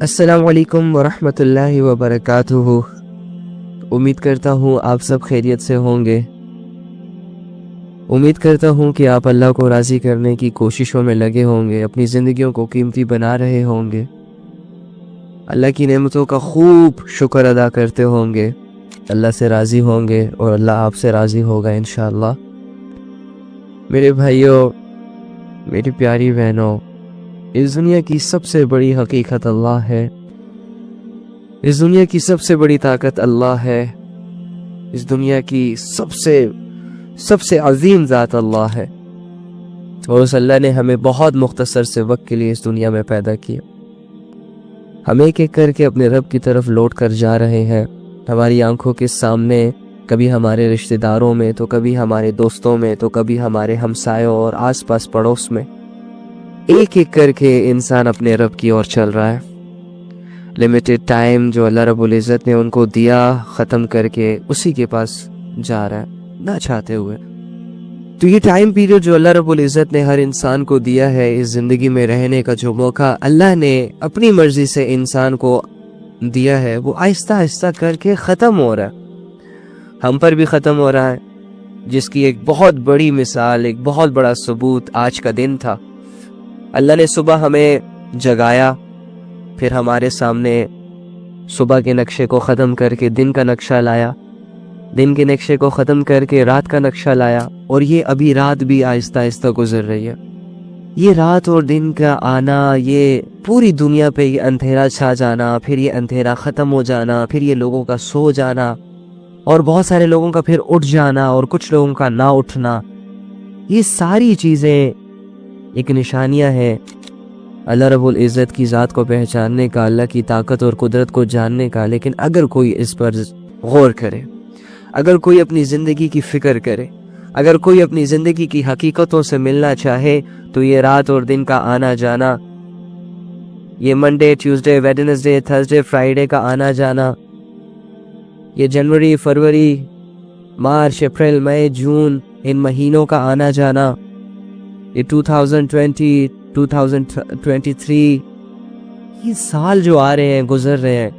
السلام علیکم ورحمۃ اللہ وبرکاتہ۔ امید کرتا ہوں آپ سب خیریت سے ہوں گے۔ امید کرتا ہوں کہ آپ اللہ کو راضی کرنے کی کوششوں میں لگے ہوں گے، اپنی زندگیوں کو قیمتی بنا رہے ہوں گے، اللہ کی نعمتوں کا خوب شکر ادا کرتے ہوں گے، اللہ سے راضی ہوں گے اور اللہ آپ سے راضی ہوگا انشاءاللہ۔ میرے بھائیوں، میری پیاری بہنوں، اس دنیا کی سب سے بڑی حقیقت اللہ ہے، اس دنیا کی سب سے بڑی طاقت اللہ ہے، اس دنیا کی سب سے عظیم ذات اللہ ہے، اور اس اللہ نے ہمیں بہت مختصر سے وقت کے لیے اس دنیا میں پیدا کیا۔ ہم ایک ایک کر کے اپنے رب کی طرف لوٹ کر جا رہے ہیں، ہماری آنکھوں کے سامنے، کبھی ہمارے رشتہ داروں میں، تو کبھی ہمارے دوستوں میں، تو کبھی ہمارے ہمسایوں اور آس پاس پڑوس میں، ایک ایک کر کے انسان اپنے رب کی اور چل رہا ہے۔ لمیٹڈ ٹائم جو اللہ رب العزت نے ان کو دیا، ختم کر کے اسی کے پاس جا رہا ہے نہ چاہتے ہوئے۔ تو یہ ٹائم پیریڈ جو اللہ رب العزت نے ہر انسان کو دیا ہے، اس زندگی میں رہنے کا جو موقع اللہ نے اپنی مرضی سے انسان کو دیا ہے، وہ آہستہ آہستہ کر کے ختم ہو رہا ہے، ہم پر بھی ختم ہو رہا ہے، جس کی ایک بہت بڑی مثال، ایک بہت بڑا ثبوت آج کا دن تھا۔ اللہ نے صبح ہمیں جگایا، پھر ہمارے سامنے صبح کے نقشے کو ختم کر کے دن کا نقشہ لایا، دن کے نقشے کو ختم کر کے رات کا نقشہ لایا، اور یہ ابھی رات بھی آہستہ آہستہ گزر رہی ہے۔ یہ رات اور دن کا آنا، یہ پوری دنیا پہ یہ اندھیرا چھا جانا، پھر یہ اندھیرا ختم ہو جانا، پھر یہ لوگوں کا سو جانا، اور بہت سارے لوگوں کا پھر اٹھ جانا، اور کچھ لوگوں کا نہ اٹھنا، یہ ساری چیزیں ایک نشانیاں ہیں اللہ رب العزت کی ذات کو پہچاننے کا، اللہ کی طاقت اور قدرت کو جاننے کا۔ لیکن اگر کوئی اس پر غور کرے، اگر کوئی اپنی زندگی کی فکر کرے، اگر کوئی اپنی زندگی کی حقیقتوں سے ملنا چاہے، تو یہ رات اور دن کا آنا جانا، یہ Monday, Tuesday, Wednesday, Thursday, Friday کا آنا جانا، یہ جنوری، فروری، مارچ، اپریل، مئی، جون، ان مہینوں کا آنا جانا، یہ 2020، 2023، یہ سال جو آ رہے ہیں، گزر رہے ہیں،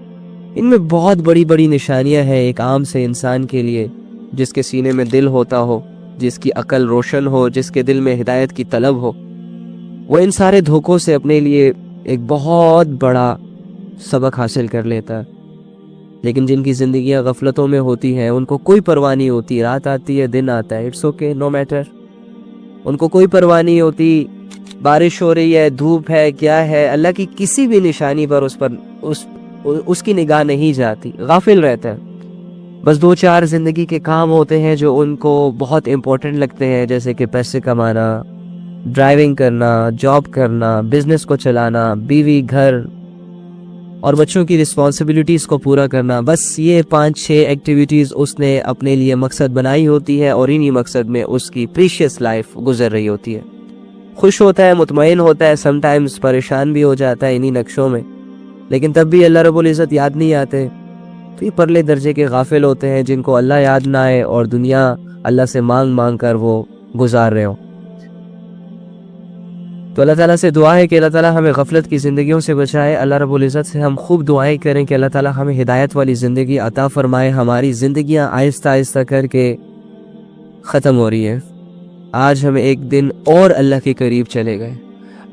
ان میں بہت بڑی بڑی نشانیاں ہیں ایک عام سے انسان کے لیے، جس کے سینے میں دل ہوتا ہو، جس کی عقل روشن ہو، جس کے دل میں ہدایت کی طلب ہو، وہ ان سارے دھوکوں سے اپنے لیے ایک بہت بڑا سبق حاصل کر لیتا ہے۔ لیکن جن کی زندگیاں غفلتوں میں ہوتی ہیں، ان کو کوئی پرواہ نہیں ہوتی، رات آتی ہے، دن آتا ہے، اٹس اوکے، نو میٹر، ان کو کوئی پرواہ نہیں ہوتی، بارش ہو رہی ہے، دھوپ ہے، کیا ہے، اللہ کی کسی بھی نشانی پر اس کی نگاہ نہیں جاتی، غافل رہتا ہے۔ بس دو چار زندگی کے کام ہوتے ہیں جو ان کو بہت امپورٹنٹ لگتے ہیں، جیسے کہ پیسے کمانا، ڈرائیونگ کرنا، جاب کرنا، بزنس کو چلانا، بیوی، گھر اور بچوں کی رسپانسبلٹیز کو پورا کرنا۔ بس یہ 5-6 ایکٹیویٹیز اس نے اپنے لیے مقصد بنائی ہوتی ہے، اور انہی مقصد میں اس کی پریشیس لائف گزر رہی ہوتی ہے۔ خوش ہوتا ہے، مطمئن ہوتا ہے، سم ٹائمز پریشان بھی ہو جاتا ہے انہی نقشوں میں، لیکن تب بھی اللہ رب العزت یاد نہیں آتے۔ تو یہ پرلے درجے کے غافل ہوتے ہیں جن کو اللہ یاد نہ آئے، اور دنیا اللہ سے مانگ مانگ کر وہ گزار رہے ہوں۔ تو اللہ تعالیٰ سے دعا ہے کہ اللہ تعالیٰ ہمیں غفلت کی زندگیوں سے بچائے۔ اللہ رب العزت سے ہم خوب دعائیں کریں کہ اللہ تعالیٰ ہمیں ہدایت والی زندگی عطا فرمائے۔ ہماری زندگیاں آہستہ آہستہ کر کے ختم ہو رہی ہیں، آج ہم ایک دن اور اللہ کے قریب چلے گئے،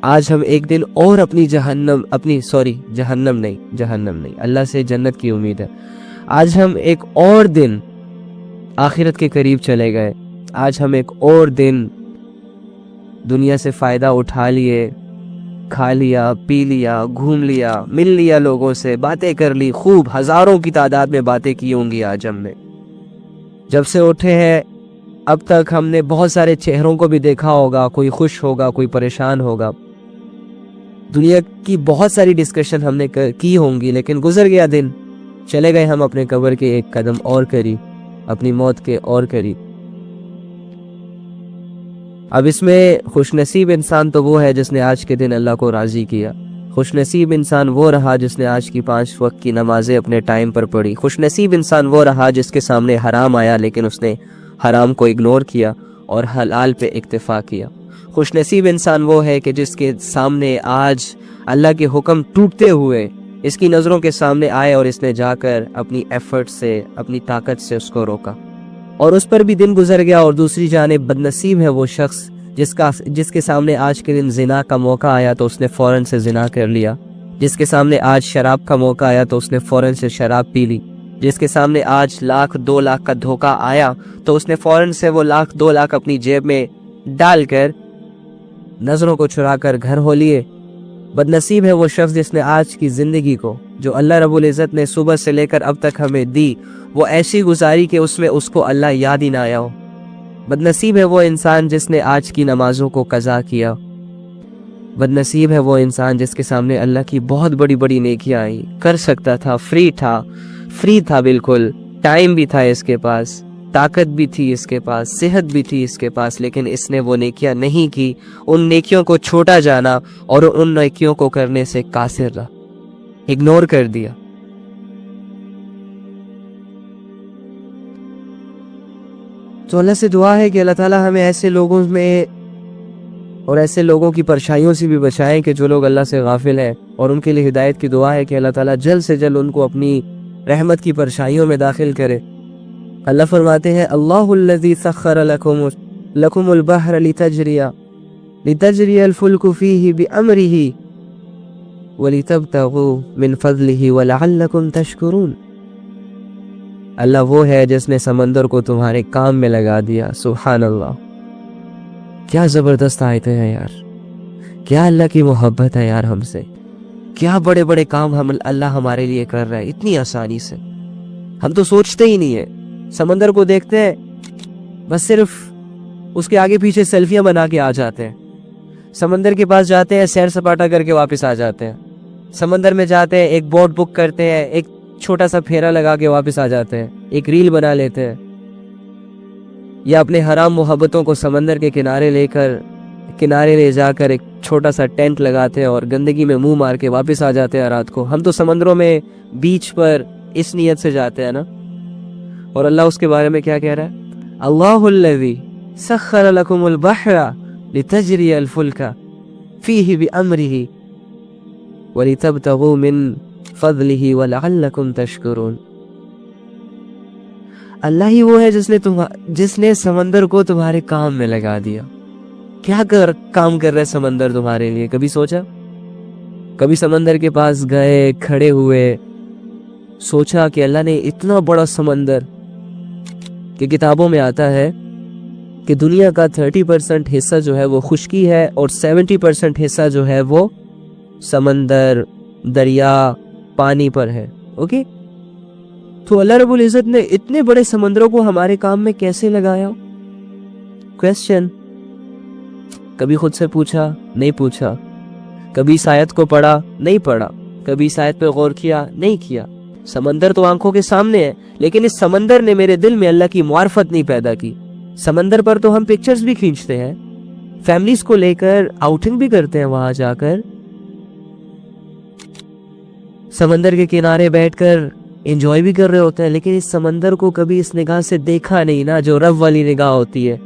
آج ہم ایک دن اور جہنم نہیں، اللہ سے جنت کی امید ہے، آج ہم ایک اور دن آخرت کے قریب چلے گئے، آج ہم ایک اور دن دنیا سے فائدہ اٹھا لیے، کھا لیا، پی لیا، گھوم لیا، مل لیا، لوگوں سے باتیں کر لی، خوب ہزاروں کی تعداد میں باتیں کی ہوں گی آج ہم نے۔ جب سے اٹھے ہیں اب تک ہم نے بہت سارے چہروں کو بھی دیکھا ہوگا، کوئی خوش ہوگا، کوئی پریشان ہوگا، دنیا کی بہت ساری ڈسکشن ہم نے کی ہوں گی، لیکن گزر گیا دن، چلے گئے ہم اپنے قبر کے ایک قدم اور قریب، اپنی موت کے اور قریب۔ اب اس میں خوش نصیب انسان تو وہ ہے جس نے آج کے دن اللہ کو راضی کیا، خوش نصیب انسان وہ رہا جس نے آج کی 5 وقت کی نمازیں اپنے ٹائم پر پڑھی، خوش نصیب انسان وہ رہا جس کے سامنے حرام آیا لیکن اس نے حرام کو اگنور کیا اور حلال پہ اکتفا کیا، خوش نصیب انسان وہ ہے کہ جس کے سامنے آج اللہ کے حکم ٹوٹتے ہوئے اس کی نظروں کے سامنے آئے اور اس نے جا کر اپنی ایفرٹ سے اپنی طاقت سے اس کو روکا، اور اس پر بھی دن گزر گیا، اور دوسری جانب بد نصیب ہے وہ شخص جس کے سامنے آج کے دن زنا کا موقع آیا تو اس نے فوراً سے زنا کر لیا، جس کے سامنے آج شراب کا موقع آیا تو اس نے فوراً سے شراب پی لی، جس کے سامنے آج 1,00,000-2,00,000 کا دھوکہ آیا تو اس نے فوراً سے وہ 1,00,000-2,00,000 اپنی جیب میں ڈال کر نظروں کو چرا کر گھر ہو لیے۔ بد نصیب ہے وہ شخص جس نے آج کی زندگی کو جو اللہ رب العزت نے صبح سے لے کر اب تک ہمیں دی وہ ایسی گزاری کہ اس میں اس کو اللہ یاد ہی نہ آیا ہو۔ بد نصیب ہے وہ انسان جس نے آج کی نمازوں کو قضا کیا۔ بد نصیب ہے وہ انسان جس کے سامنے اللہ کی بہت بڑی بڑی نیکیاں آئی، کر سکتا تھا، فری تھا بالکل، ٹائم بھی تھا اس کے پاس، طاقت بھی تھی اس کے پاس، صحت بھی تھی اس کے پاس، لیکن اس نے وہ نیکیاں نہیں کی، ان نیکیوں کو چھوٹا جانا اور ان نیکیوں کو کرنے سے قاصر رہا، اگنور کر دیا۔ تو اللہ سے دعا ہے کہ اللہ تعالیٰ ہمیں ایسے لوگوں میں اور ایسے لوگوں کی پرچھائیوں سے بھی بچائیں کہ جو لوگ اللہ سے غافل ہیں، اور ان کے لیے ہدایت کی دعا ہے کہ اللہ تعالیٰ جلد سے جلد ان کو اپنی رحمت کی پرچھائیوں میں داخل کرے۔ اللہ فرماتے ہیں اللہ الذی سخر لکم البحر لتجری الفلک فیہ بامرہ ولتبتغوا من فضلہ ولعلکم تشکرون۔ اللہ وہ ہے جس نے سمندر کو تمہارے کام میں لگا دیا۔ سبحان اللہ، کیا زبردست آیتیں ہیں یار، کیا اللہ کی محبت ہے یار ہم سے، کیا بڑے بڑے کام اللہ ہمارے لیے کر رہا ہے اتنی آسانی سے، ہم تو سوچتے ہی نہیں ہیں۔ سمندر کو دیکھتے ہیں بس صرف اس کے آگے پیچھے سیلفیاں بنا کے آ جاتے ہیں، سمندر کے پاس جاتے ہیں سیر سپاٹا کر کے واپس آ جاتے ہیں، سمندر میں جاتے ہیں ایک بوٹ بک کرتے ہیں، ایک چھوٹا سا پھیرا لگا کے واپس آ جاتے ہیں، ایک ریل بنا لیتے ہیں، یا اپنے حرام محبتوں کو سمندر کے کنارے لے جا کر ایک چھوٹا سا ٹینٹ لگاتے ہیں اور گندگی میں منہ مار کے واپس آ جاتے ہیں رات کو۔ ہم تو سمندروں میں بیچ پر اس نیت سے جاتے ہیں نا، اور اللہ اس کے بارے میں کیا کہہ رہا ہے؟ اللہ الذی سخر لکم البحر لتجری الفلک فیہ بامرہ ولتبتغوا من فضلہ ولعلکم تشکرون۔ اللہ ہی وہ ہے جس نے سمندر کو تمہارے کام میں لگا دیا۔ کیا کام کر رہے سمندر تمہارے لیے؟ کبھی سوچا؟ کبھی سمندر کے پاس گئے، کھڑے ہوئے، سوچا کہ اللہ نے اتنا بڑا سمندر، کہ کتابوں میں آتا ہے کہ دنیا کا 30% حصہ جو ہے وہ خشکی ہے اور 70% حصہ جو ہے وہ سمندر، دریا، پانی پر ہے۔ اوکے، تو اللہ رب العزت نے اتنے بڑے سمندروں کو ہمارے کام میں کیسے لگایا؟ کویسچن کبھی خود سے پوچھا؟ نہیں پوچھا۔ کبھی اس آیت کو پڑھا؟ نہیں پڑھا۔ کبھی اس آیت پہ غور کیا؟ نہیں کیا۔ سمندر تو آنکھوں کے سامنے ہے، لیکن اس سمندر نے میرے دل میں اللہ کی معرفت نہیں پیدا کی۔ سمندر پر تو ہم پکچرز بھی کھینچتے ہیں، فیملیز کو لے کر آؤٹنگ بھی کرتے ہیں، وہاں جا کر سمندر کے کنارے بیٹھ کر انجوائے بھی کر رہے ہوتے ہیں، لیکن اس سمندر کو کبھی اس نگاہ سے دیکھا نہیں نا، جو رب والی نگاہ ہوتی ہے،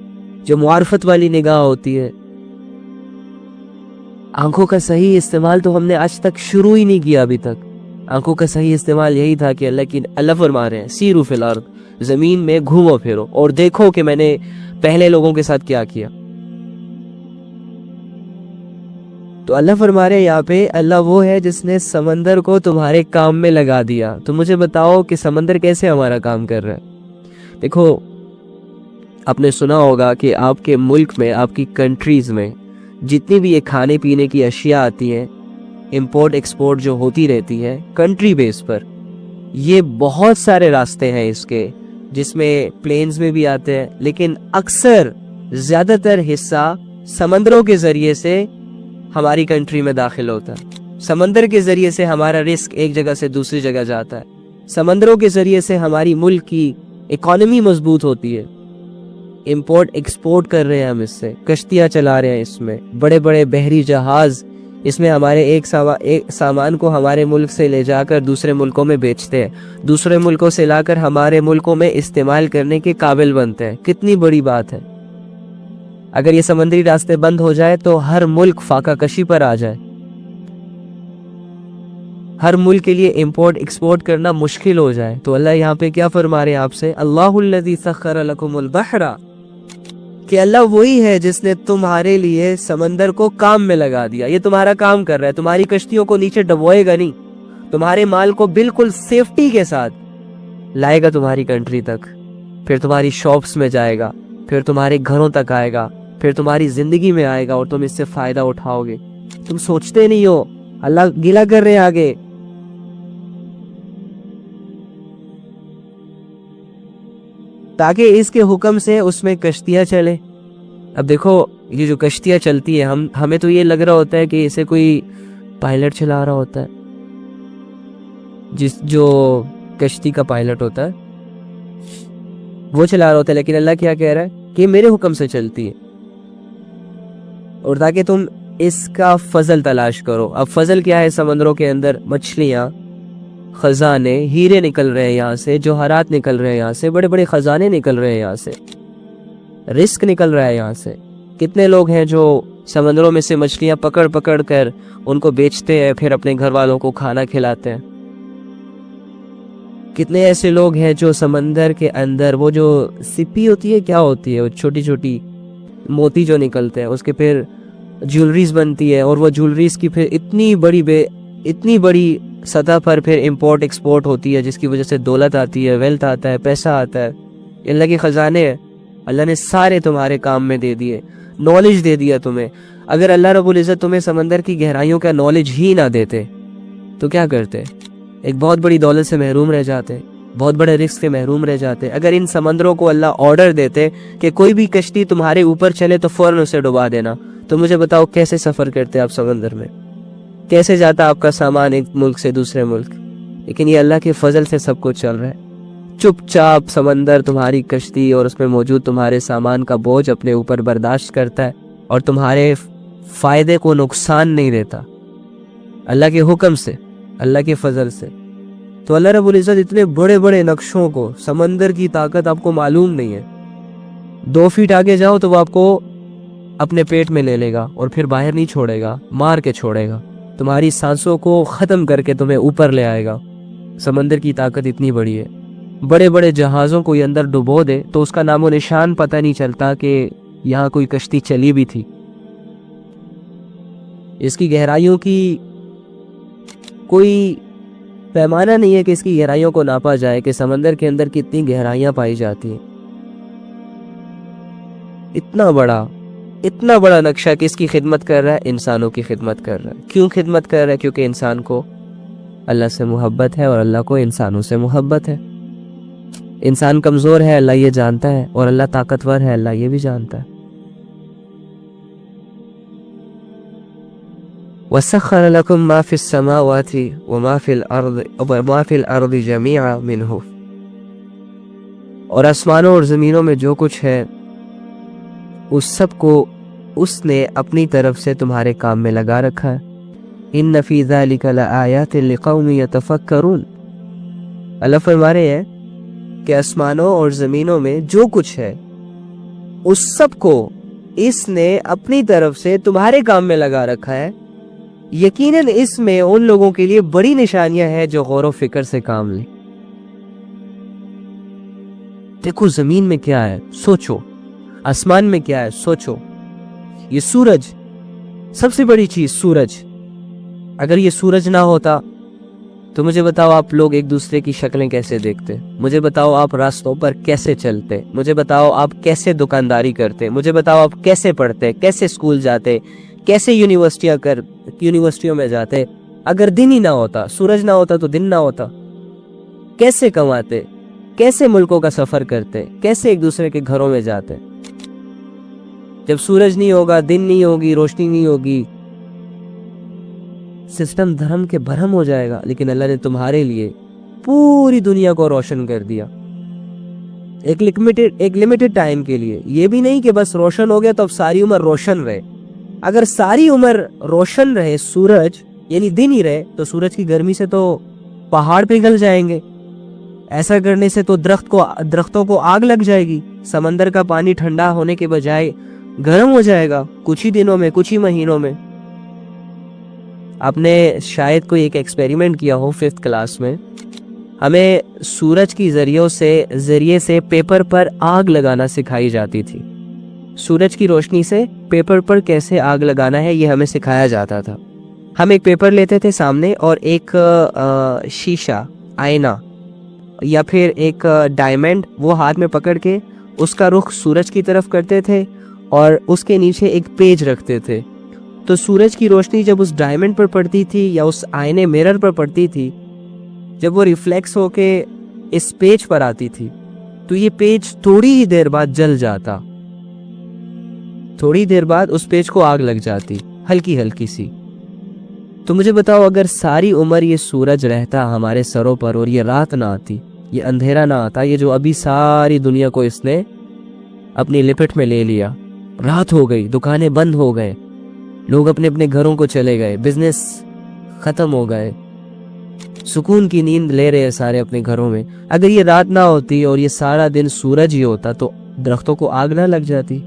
جو معرفت والی نگاہ ہوتی ہے۔ آنکھوں کا صحیح استعمال تو ہم نے آج تک شروع ہی نہیں کیا ابھی تک۔ آنکھوں کا صحیح استعمال یہی تھا کہ اللہ فرما رہے ہیں سیرو فی الارض، زمین میں گھومو پھرو اور دیکھو کہ میں نے پہلے لوگوں کے ساتھ کیا کیا۔ تو اللہ فرما رہے ہیں یہاں پہ، اللہ وہ ہے جس نے سمندر کو تمہارے کام میں لگا دیا۔ تو مجھے بتاؤ کہ سمندر کیسے ہمارا کام کر رہا ہے؟ دیکھو، آپ نے سنا ہوگا کہ آپ کے ملک میں، آپ کی کنٹریز میں جتنی بھی یہ کھانے پینے کی اشیاء آتی ہیں، امپورٹ ایکسپورٹ جو ہوتی رہتی ہے کنٹری بیس پر، یہ بہت سارے راستے ہیں اس کے، جس میں پلینز میں بھی آتے ہیں، لیکن اکثر زیادہ تر حصہ سمندروں کے ذریعے سے ہماری کنٹری میں داخل ہوتا ہے۔ سمندر کے ذریعے سے ہمارا رزق ایک جگہ سے دوسری جگہ جاتا ہے، سمندروں کے ذریعے سے ہماری ملک کی اکانومی مضبوط ہوتی ہے، امپورٹ ایکسپورٹ کر رہے ہیں ہم، اس سے کشتیاں چلا رہے ہیں، اس میں بڑے بڑے بحری جہاز، اس میں ہمارے ایک سامان کو ہمارے ملک سے لے جا کر دوسرے ملکوں میں بیچتے ہیں، دوسرے ملکوں سے لا کر ہمارے ملکوں میں استعمال کرنے کے قابل بنتے ہیں۔ کتنی بڑی بات ہے! اگر یہ سمندری راستے بند ہو جائے تو ہر ملک فاقہ کشی پر آ جائے، ہر ملک کے لیے امپورٹ ایکسپورٹ کرنا مشکل ہو جائے، تو اللہ یہاں پہ کیا فرما رہے ہیں آپ سے؟ اللہ الذی سخر لکم البحر، کہ اللہ وہی ہے جس نے تمہارے لیے سمندر کو کام میں لگا دیا. یہ تمہارا کام کر رہا ہے، تمہاری کشتیوں کو نیچے ڈبوئے گا نہیں، تمہارے مال کو بالکل سیفٹی کے ساتھ لائے گا تمہاری کنٹری تک، پھر تمہاری شاپس میں جائے گا، پھر تمہارے گھروں تک آئے گا، پھر تمہاری زندگی میں آئے گا اور تم اس سے فائدہ اٹھاؤ گے. تم سوچتے نہیں ہو، اللہ گیلا کر رہے ہیں آگے. تاکہ اس کے حکم سے اس میں کشتیاں چلے. اب دیکھو یہ جو کشتیاں چلتی ہے، ہمیں تو یہ لگ رہا ہوتا ہے کہ اسے کوئی پائلٹ چلا رہا ہوتا ہے، جو کشتی کا پائلٹ ہوتا ہے وہ چلا رہا ہوتا ہے، لیکن اللہ کیا کہہ رہا ہے کہ میرے حکم سے چلتی ہے، اور تاکہ تم اس کا فضل تلاش کرو. اب فضل کیا ہے؟ سمندروں کے اندر مچھلیاں، خزانے، ہیرے نکل رہے ہیں یہاں سے، جوہرات نکل رہے ہیں یہاں سے، بڑے بڑے خزانے نکل رہے ہیں یہاں سے، رزق نکل رہا ہے یہاں سے. کتنے لوگ ہیں جو سمندروں میں سے مچھلیاں پکڑ پکڑ کر ان کو بیچتے ہیں، پھر اپنے گھر والوں کو کھانا کھلاتے ہیں. کتنے ایسے لوگ ہیں جو سمندر کے اندر وہ جو سپی ہوتی ہے، کیا ہوتی ہے وہ چھوٹی چھوٹی موتی جو نکلتے ہیں، اس کے پھر جیولریز بنتی ہے، اور وہ جیولریز کی پھر اتنی بڑی سطح پر پھر امپورٹ ایکسپورٹ ہوتی ہے، جس کی وجہ سے دولت آتی ہے، ویلتھ آتا ہے، پیسہ آتا ہے. اللہ کے خزانے ہیں، اللہ نے سارے تمہارے کام میں دے دیے، نالج دے دیا تمہیں. اگر اللہ رب العزت تمہیں سمندر کی گہرائیوں کا نالج ہی نہ دیتے تو کیا کرتے؟ ایک بہت بڑی دولت سے محروم رہ جاتے، بہت بڑے رزق سے محروم رہ جاتے. اگر ان سمندروں کو اللہ آرڈر دیتے کہ کوئی بھی کشتی تمہارے اوپر چلے تو فوراً اسے ڈبا دینا، تو مجھے بتاؤ کیسے سفر کرتے آپ سمندر میں؟ کیسے جاتا آپ کا سامان ایک ملک سے دوسرے ملک؟ لیکن یہ اللہ کے فضل سے سب کچھ چل رہا ہے. چپ چاپ سمندر تمہاری کشتی اور اس میں موجود تمہارے سامان کا بوجھ اپنے اوپر برداشت کرتا ہے، اور تمہارے فائدے کو نقصان نہیں دیتا، اللہ کے حکم سے، اللہ کے فضل سے. تو اللہ رب العزت اتنے بڑے بڑے نقشوں کو، سمندر کی طاقت آپ کو معلوم نہیں ہے. 2 فیٹ آگے جاؤ تو وہ آپ کو اپنے پیٹ میں لے لے گا اور پھر باہر نہیں چھوڑے گا، مار کے چھوڑے گا، تمہاری سانسوں کو ختم کر کے تمہیں اوپر لے آئے گا. سمندر کی طاقت اتنی بڑی ہے. بڑے بڑے جہازوں کو یہ اندر ڈبو دے تو اس کا نام و نشان پتہ نہیں چلتا کہ یہاں کوئی کشتی چلی بھی تھی. اس کی گہرائیوں کی کوئی پیمانہ نہیں ہے کہ اس کی گہرائیوں کو ناپا جائے کہ سمندر کے اندر کتنی گہرائیاں پائی جاتی ہیں. اتنا بڑا نقشہ کس کی خدمت کر رہا ہے؟ انسانوں کی خدمت کر رہا ہے. کیوں خدمت کر رہا ہے؟ کیونکہ انسان کو اللہ سے محبت ہے اور اللہ کو انسانوں سے محبت ہے. انسان کمزور ہے، اللہ یہ جانتا ہے، اور اللہ طاقتور ہے، اللہ یہ بھی جانتا ہے. وَسَخَّرَ لَكُم مَّا فِي السَّمَاوَاتِ وَمَا فِي الْأَرْضِ جَمِيعًا مِّنْهُ، اور آسمانوں اور زمینوں میں جو کچھ ہے اس سب کو اس نے اپنی طرف سے تمہارے کام میں لگا رکھا ہے. إِنَّ فِي ذَلِكَ لَآيَاتٍ لِقَوْمٍ يَتَفَكَّرُونَ. اللہ فرما رہے ہیں کہ آسمانوں اور زمینوں میں جو کچھ ہے اس سب کو اس نے اپنی طرف سے تمہارے کام میں لگا رکھا ہے. یقیناً اس میں ان لوگوں کے لیے بڑی نشانیاں ہیں جو غور و فکر سے کام لیں. دیکھو زمین میں کیا ہے، سوچو. آسمان میں کیا ہے، سوچو. یہ سورج، سب سے بڑی چیز سورج. اگر یہ سورج نہ ہوتا تو مجھے بتاؤ آپ لوگ ایک دوسرے کی شکلیں کیسے دیکھتے؟ مجھے بتاؤ آپ راستوں پر کیسے چلتے؟ مجھے بتاؤ آپ کیسے دکانداری کرتے؟ مجھے بتاؤ آپ کیسے پڑھتے، کیسے اسکول جاتے، کیسے یونیورسٹیوں میں جاتے؟ اگر دن ہی نہ ہوتا، سورج نہ ہوتا تو دن نہ ہوتا، کیسے کماتے، کیسے ملکوں کا سفر کرتے، کیسے ایک دوسرے کے گھروں میں جاتے؟ جب سورج نہیں ہوگا، دن نہیں ہوگی، روشنی نہیں ہوگی، سسٹم دھرم کے بھرم ہو جائے گا. لیکن اللہ نے تمہارے لیے پوری دنیا کو روشن کر دیا ایک لمیٹڈ ٹائم کے لیے. یہ بھی نہیں کہ بس روشن ہو گیا تو اب ساری عمر روشن رہے. اگر ساری عمر روشن رہے سورج، یعنی دن ہی رہے، تو سورج کی گرمی سے تو پہاڑ پگھل جائیں گے. ایسا کرنے سے تو درختوں کو آگ لگ جائے گی. سمندر کا پانی ٹھنڈا ہونے کے بجائے گرم ہو جائے گا کچھ ہی دنوں میں، کچھ ہی مہینوں میں. آپ نے شاید کوئی ایک ایکسپیریمنٹ کیا ہو 5th کلاس میں. ہمیں سورج کی ذریعے سے پیپر پر آگ لگانا سکھائی جاتی تھی. سورج کی روشنی سے پیپر پر کیسے آگ لگانا ہے یہ ہمیں سکھایا جاتا تھا. ہم ایک پیپر لیتے تھے سامنے اور ایک شیشہ آئینہ یا پھر ایک ڈائمنڈ وہ ہاتھ میں پکڑ کے اس کا رخ سورج کی طرف کرتے تھے اور اس کے نیچے ایک پیج رکھتے تھے. تو سورج کی روشنی جب اس ڈائمنڈ پر پڑتی تھی یا اس آئینے میرر پر پڑتی تھی، جب وہ ریفلیکس ہو کے اس پیج پر آتی تھی تو یہ پیج تھوڑی ہی دیر بعد جل جاتا. تھوڑی دیر بعد اس پیج کو آگ لگ جاتی، ہلکی ہلکی سی. تو مجھے بتاؤ، اگر ساری عمر یہ سورج رہتا ہمارے سروں پر اور یہ رات نہ آتی، یہ اندھیرا نہ آتا، یہ جو ابھی ساری دنیا کو اس نے اپنی لپٹ میں لے لیا، رات ہو گئی، دکانیں بند ہو گئے، لوگ اپنے اپنے گھروں کو چلے گئے، بزنس ختم ہو گئے، سکون کی نیند لے رہے سارے اپنے گھروں میں. اگر یہ رات نہ ہوتی اور یہ سارا دن سورج ہی ہوتا تو درختوں کو آگ نہ لگ جاتی؟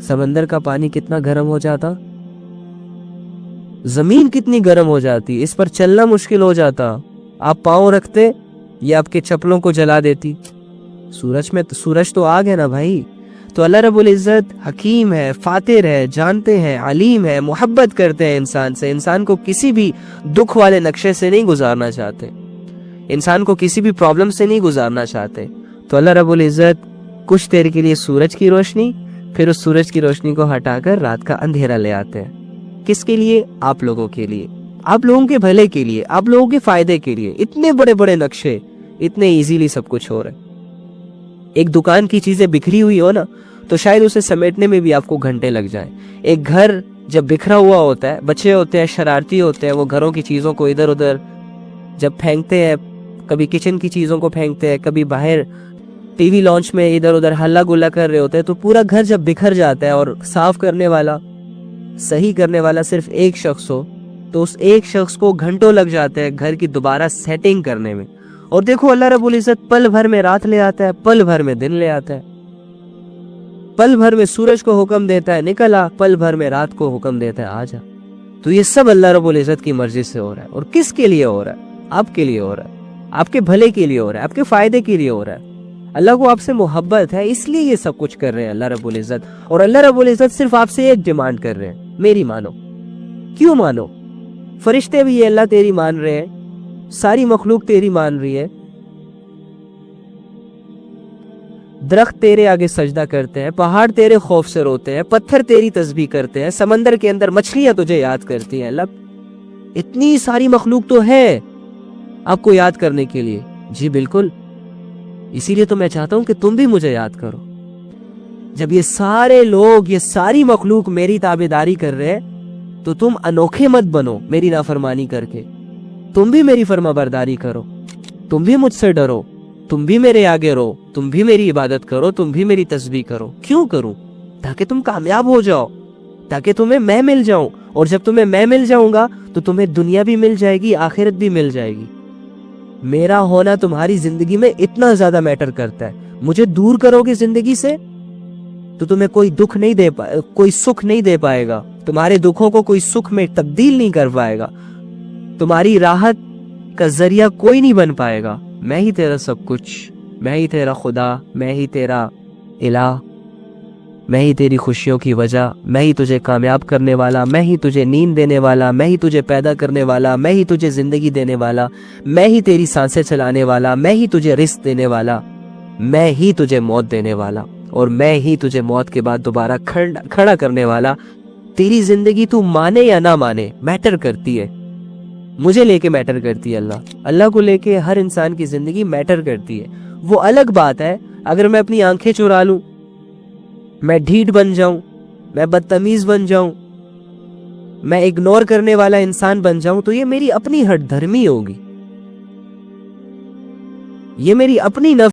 سمندر کا پانی کتنا گرم ہو جاتا، زمین کتنی گرم ہو جاتی، اس پر چلنا مشکل ہو جاتا. آپ پاؤں رکھتے یہ آپ کے چپلوں کو جلا دیتی. سورج تو آگ ہے نا بھائی. تو اللہ رب العزت حکیم ہے، فاتر ہے، جانتے ہیں، علیم ہے، محبت کرتے ہیں انسان سے. انسان کو کسی بھی دکھ والے نقشے سے نہیں گزارنا چاہتے، انسان کو کسی بھی پرابلم سے نہیں گزارنا چاہتے. تو اللہ رب العزت کچھ دیر کے لیے سورج کی روشنی، پھر اس سورج کی روشنی کو ہٹا کر رات کا اندھیرا لے آتے ہیں. کس کے لیے؟ آپ لوگوں کے لیے، آپ لوگوں کے بھلے کے لیے، آپ لوگوں کے فائدے کے لیے. اتنے بڑے بڑے نقشے، اتنے ایزیلی سب کچھ ہو رہا ہے. ایک دکان کی چیزیں بکھری ہوئی ہو نا تو شاید اسے سمیٹنے میں بھی آپ کو گھنٹے لگ جائیں. ایک گھر جب بکھرا ہوا ہوتا ہے، بچے ہوتے ہیں شرارتی ہوتے ہیں، وہ گھروں کی چیزوں کو ادھر ادھر جب پھینکتے ہیں، کبھی کچن کی چیزوں کو پھینکتے ہیں، کبھی باہر ٹی وی لانچ میں ادھر ادھر ہلہ گلا کر رہے ہوتے ہیں، تو پورا گھر جب بکھر جاتا ہے اور صاف کرنے والا، صحیح کرنے والا صرف ایک شخص ہو تو اس ایک شخص کو گھنٹوں لگ جاتے ہیں گھر کی دوبارہ سیٹنگ کرنے میں. اور دیکھو اللہ رب العزت پل بھر میں رات لے آتا ہے، پل بھر میں دن لے آتا ہے، پل بھر میں سورج کو حکم دیتا ہے نکل آ، پل بھر میں رات کو حکم دیتا ہے آ جا. تو یہ سب اللہ رب العزت کی مرضی سے ہو رہا ہے. اور کس کے لیے ہو رہا ہے؟ آپ کے لیے ہو رہا ہے، آپ کے بھلے کے لیے ہو رہا ہے، آپ کے فائدے کے لیے ہو رہا ہے. اللہ کو آپ سے محبت ہے، اس لیے یہ سب کچھ کر رہے ہیں اللہ رب العزت. اور اللہ رب العزت صرف آپ سے ایک ڈیمانڈ کر رہے ہیں، میری مانو. کیوں مانو؟ فرشتے بھی یہ اللہ تیری مان رہے ہیں، ساری مخلوق تیری مان رہی ہے، درخت تیرے آگے سجدہ کرتے ہیں، پہاڑ تیرے خوف سے روتے ہیں، پتھر تیری تسبیح کرتے ہیں، سمندر کے اندر مچھلیاں تجھے یاد کرتی ہیں. اللہ اتنی ساری مخلوق تو ہے آپ کو یاد کرنے کے لیے. جی بالکل، اسی لیے تو میں چاہتا ہوں کہ تم بھی مجھے یاد کرو. جب یہ سارے لوگ، یہ ساری مخلوق میری تابعداری کر رہے ہیں تو تم انوکھے مت بنو میری نافرمانی کر کے. تم بھی میری فرما برداری کرو، تم بھی مجھ سے ڈرو، تم بھی میرے آگے رو، تم بھی میری عبادت کرو، تم بھی میری تسبیح کرو. کیوں کروں؟ تاکہ تم کامیاب ہو جاؤ، تاکہ تمہیں میں مل جاؤں. اور جب تمہیں میں مل جاؤں گا تو تمہیں دنیا بھی مل جائے گی، آخرت بھی مل جائے گی. میرا ہونا تمہاری زندگی میں اتنا زیادہ میٹر کرتا ہے. مجھے دور کرو گے زندگی سے تو تمہیں کوئی دکھ نہیں دے پائے، کوئی سکھ نہیں دے پائے گا. تمہارے دکھوں کو کوئی سکھ میں تبدیل نہیں کر پائے گا. تمہاری راحت کا ذریعہ کوئی نہیں بن پائے گا. میں ہی تیرا سب کچھ، میں ہی تیرا خدا، میں ہی تیرا الہ، میں ہی تیری خوشیوں کی وجہ، میں ہی تجھے کامیاب کرنے والا، میں ہی تجھے نیند دینے والا، میں ہی تجھے پیدا کرنے والا، میں ہی تجھے زندگی دینے والا، میں ہی تیری سانسیں چلانے والا، میں ہی تجھے رزق دینے والا، میں ہی تجھے موت دینے والا، اور میں ہی تجھے موت کے بعد دوبارہ کھڑا کرنے والا. تیری زندگی تو مانے یا نہ مانے میٹر کرتی ہے، مجھے لے کے میٹر کرتی ہے. اللہ کو لے کے ہر انسان کی زندگی میٹر کرتی ہے. وہ الگ بات ہے اگر میں اپنی آنکھیں چرا لوں، میں ڈھیٹ بن جاؤں، میں بدتمیز بن جاؤں، میں اگنور کرنے والا انسان بن جاؤں، تو یہ میری اپنی ہٹ دھرمی ہوگی، یہ میری اپنی نفس